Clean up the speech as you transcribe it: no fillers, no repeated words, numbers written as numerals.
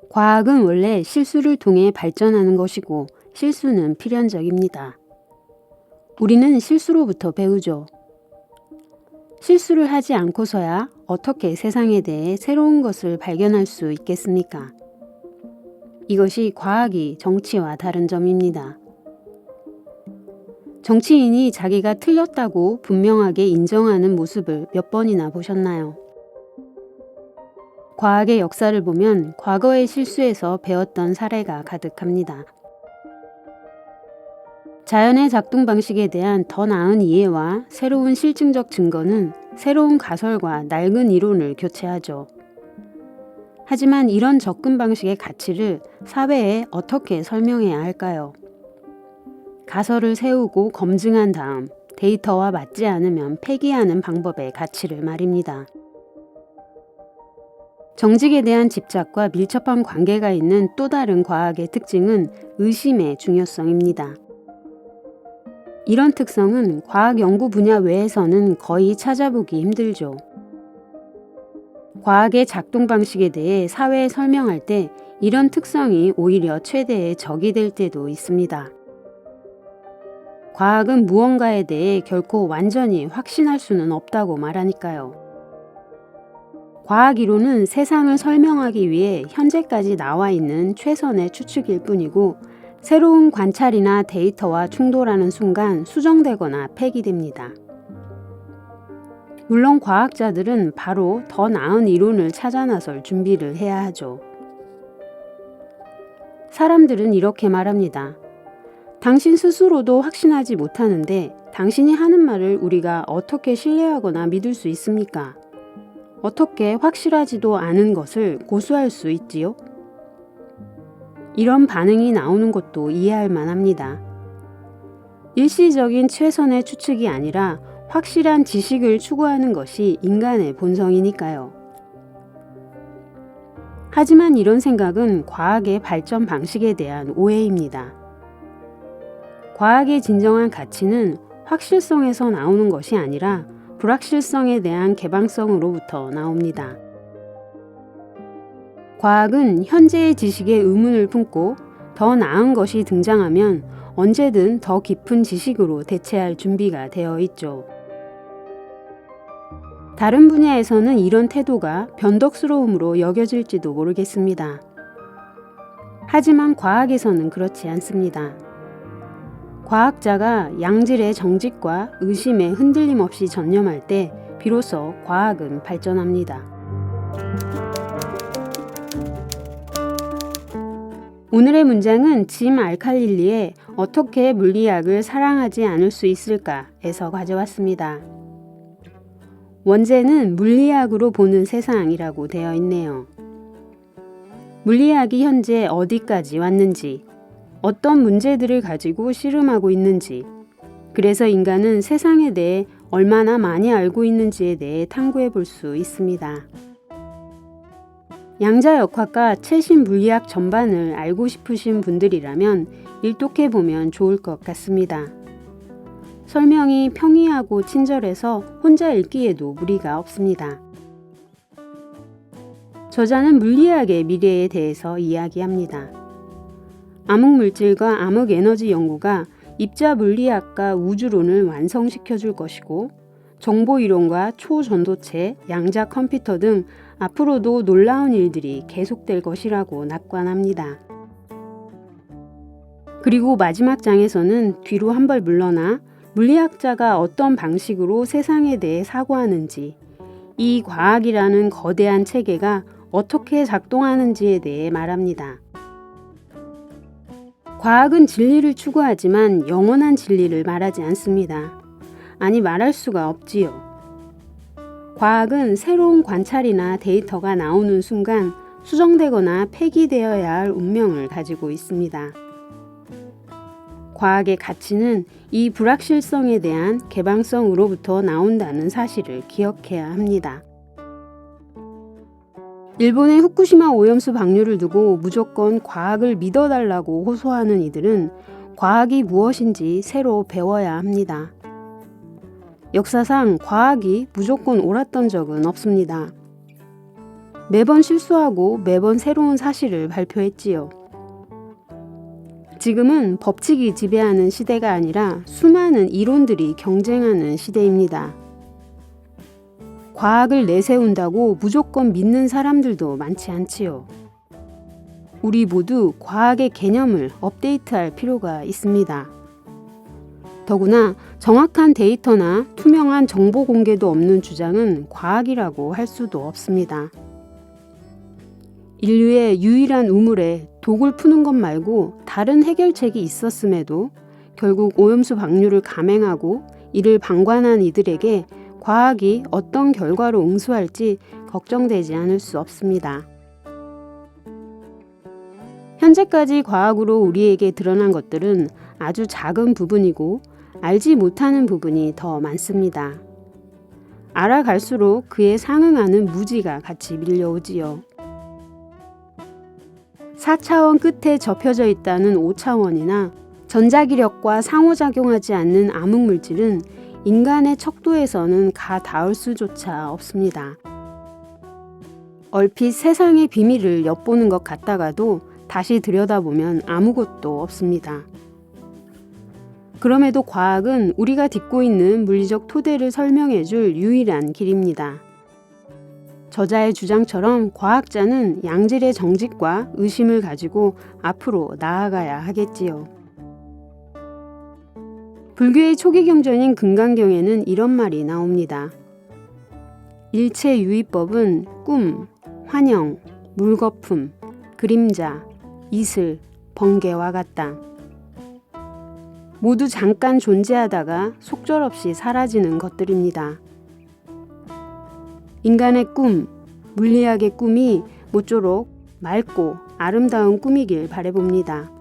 과학은 원래 실수를 통해 발전하는 것이고 실수는 필연적입니다. 우리는 실수로부터 배우죠. 실수를 하지 않고서야 어떻게 세상에 대해 새로운 것을 발견할 수 있겠습니까? 이것이 과학이 정치와 다른 점입니다. 정치인이 자기가 틀렸다고 분명하게 인정하는 모습을 몇 번이나 보셨나요? 과학의 역사를 보면 과거의 실수에서 배웠던 사례가 가득합니다. 자연의 작동 방식에 대한 더 나은 이해와 새로운 실증적 증거는 새로운 가설과 낡은 이론을 교체하죠. 하지만 이런 접근 방식의 가치를 사회에 어떻게 설명해야 할까요? 가설을 세우고 검증한 다음 데이터와 맞지 않으면 폐기하는 방법의 가치를 말입니다. 정직에 대한 집착과 밀접한 관계가 있는 또 다른 과학의 특징은 의심의 중요성입니다. 이런 특성은 과학 연구 분야 외에서는 거의 찾아보기 힘들죠. 과학의 작동 방식에 대해 사회에 설명할 때 이런 특성이 오히려 최대의 적이 될 때도 있습니다. 과학은 무언가에 대해 결코 완전히 확신할 수는 없다고 말하니까요. 과학 이론은 세상을 설명하기 위해 현재까지 나와 있는 최선의 추측일 뿐이고 새로운 관찰이나 데이터와 충돌하는 순간 수정되거나 폐기됩니다. 물론 과학자들은 바로 더 나은 이론을 찾아 나설 준비를 해야 하죠. 사람들은 이렇게 말합니다. 당신 스스로도 확신하지 못하는데 당신이 하는 말을 우리가 어떻게 신뢰하거나 믿을 수 있습니까? 어떻게 확실하지도 않은 것을 고수할 수 있지요? 이런 반응이 나오는 것도 이해할 만합니다. 일시적인 최선의 추측이 아니라 확실한 지식을 추구하는 것이 인간의 본성이니까요. 하지만 이런 생각은 과학의 발전 방식에 대한 오해입니다. 과학의 진정한 가치는 확실성에서 나오는 것이 아니라 불확실성에 대한 개방성으로부터 나옵니다. 과학은 현재의 지식에 의문을 품고 더 나은 것이 등장하면 언제든 더 깊은 지식으로 대체할 준비가 되어 있죠. 다른 분야에서는 이런 태도가 변덕스러움으로 여겨질지도 모르겠습니다. 하지만 과학에서는 그렇지 않습니다. 과학자가 양질의 정직과 의심에 흔들림 없이 전념할 때 비로소 과학은 발전합니다. 오늘의 문장은 짐 알칼릴리의 어떻게 물리학을 사랑하지 않을 수 있을까에서 가져왔습니다. 원제는 물리학으로 보는 세상이라고 되어 있네요. 물리학이 현재 어디까지 왔는지, 어떤 문제들을 가지고 씨름하고 있는지, 그래서 인간은 세상에 대해 얼마나 많이 알고 있는지에 대해 탐구해 볼 수 있습니다. 양자역학과 최신 물리학 전반을 알고 싶으신 분들이라면 일독해 보면 좋을 것 같습니다. 설명이 평이하고 친절해서 혼자 읽기에도 무리가 없습니다. 저자는 물리학의 미래에 대해서 이야기합니다. 암흑물질과 암흑에너지 연구가 입자 물리학과 우주론을 완성시켜 줄 것이고 정보이론과 초전도체, 양자 컴퓨터 등 앞으로도 놀라운 일들이 계속될 것이라고 낙관합니다. 그리고 마지막 장에서는 뒤로 한 발 물러나 물리학자가 어떤 방식으로 세상에 대해 사고하는지, 이 과학이라는 거대한 체계가 어떻게 작동하는지에 대해 말합니다. 과학은 진리를 추구하지만 영원한 진리를 말하지 않습니다. 아니, 말할 수가 없지요. 과학은 새로운 관찰이나 데이터가 나오는 순간 수정되거나 폐기되어야 할 운명을 가지고 있습니다. 과학의 가치는 이 불확실성에 대한 개방성으로부터 나온다는 사실을 기억해야 합니다. 일본의 후쿠시마 오염수 방류를 두고 무조건 과학을 믿어달라고 호소하는 이들은 과학이 무엇인지 새로 배워야 합니다. 역사상 과학이 무조건 옳았던 적은 없습니다. 매번 실수하고 매번 새로운 사실을 발표했지요. 지금은 법칙이 지배하는 시대가 아니라 수많은 이론들이 경쟁하는 시대입니다. 과학을 내세운다고 무조건 믿는 사람들도 많지 않지요. 우리 모두 과학의 개념을 업데이트할 필요가 있습니다. 더구나 정확한 데이터나 투명한 정보 공개도 없는 주장은 과학이라고 할 수도 없습니다. 인류의 유일한 우물에 독을 푸는 것 말고 다른 해결책이 있었음에도 결국 오염수 방류를 감행하고 이를 방관한 이들에게 과학이 어떤 결과로 응수할지 걱정되지 않을 수 없습니다. 현재까지 과학으로 우리에게 드러난 것들은 아주 작은 부분이고 알지 못하는 부분이 더 많습니다. 알아갈수록 그에 상응하는 무지가 같이 밀려오지요. 4차원 끝에 접혀져 있다는 5차원이나 전자기력과 상호작용하지 않는 암흑물질은 인간의 척도에서는 가 닿을 수조차 없습니다. 얼핏 세상의 비밀을 엿보는 것 같다가도 다시 들여다보면 아무것도 없습니다. 그럼에도 과학은 우리가 딛고 있는 물리적 토대를 설명해줄 유일한 길입니다. 저자의 주장처럼 과학자는 양질의 정직과 의심을 가지고 앞으로 나아가야 하겠지요. 불교의 초기 경전인 금강경에는 이런 말이 나옵니다. 일체유의법은 꿈, 환영, 물거품, 그림자, 이슬, 번개와 같다. 모두 잠깐 존재하다가 속절없이 사라지는 것들입니다. 인간의 꿈, 물리학의 꿈이 모쪼록 맑고 아름다운 꿈이길 바라봅니다.